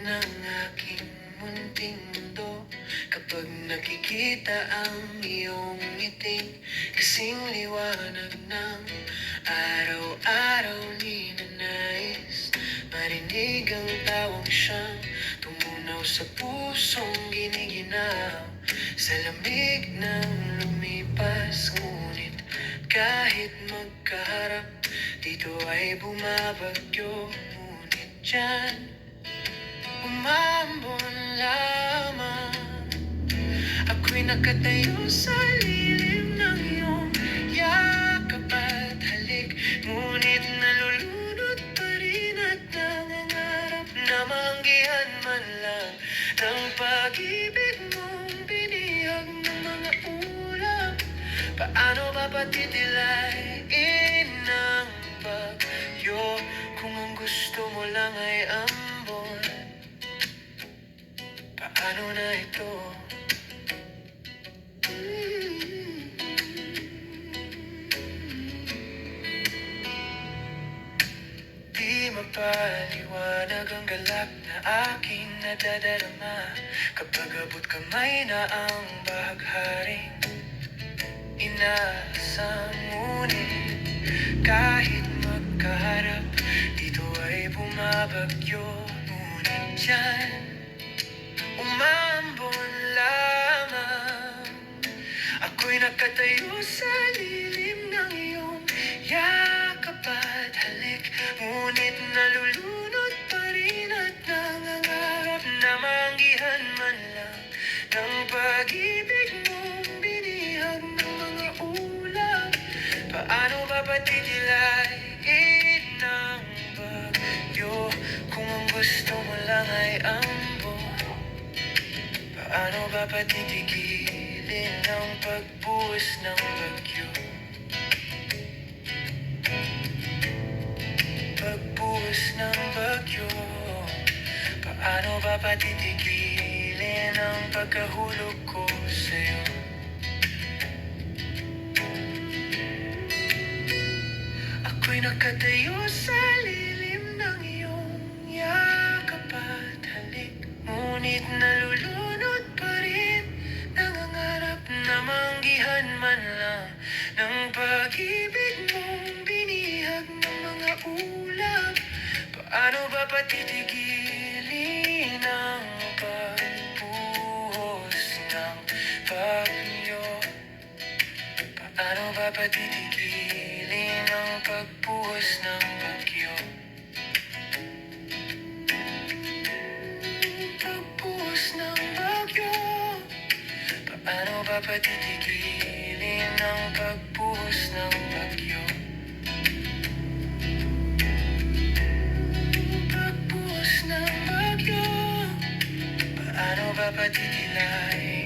ng aking munting mundo kapag nakikita ang iyong ngiting kasing liwanag ng araw-araw. Di na nais marinig ang tawang siyang tumunaw sa pusong giniginaw sa lamig ng lumipas. Ngunit kahit magkaharap dito ay bumabagyo, ngunit dyan umambon lamang. Ako'y nakatayo sa lilim ng iyong yakap at halik, ngunit nalulunod pa rin at nangangarap na manggihan man lang ng pag-ibig mong binihag ng mga ulap. Paano ba patitilayin ng bagyo kung ang gusto mo lang ay ambon? Paano na ito? Di mapaliwanag ang galak na aking nadadarama kapag abot kamay na ang bahagharing inaasam. Ngunit kahit magkaharap dito ay bumabagyo, ngunit dyan umambon lamang. Ako'y nakatayo sa lilim ng iyong yakap at halik, ngunit nalulunod pa rin at nangangarap na manggihan man lang ng pag-ibig mong binihag ng mga ulap. Paano ba patitilayin ng bagyo kung ang gusto mo lang ay ambon? Paano ba patitigilin ang pagbuhos ng bagyo? Pagbuhos ng bagyo. Paano ba patitigilin ang pagkahulog ko sa'yo? Ako'y nakatayo sa lilim ng iyong yakap at halik, ngunit nalulunod pa rin, nangangarap na manggihan man lang ng pag-ibig mong binihag ng mga ulap. Paano ba patitigilin ang pagbuhos ng bagyo? Paano ba patitigilin ang pagbuhos ng bagyo? Pagbuhos ng bagyo. Paano ba patitigilin ang pagbuhos ng bagyo? Pagbuhos ng bagyo. Paano ba patitilayin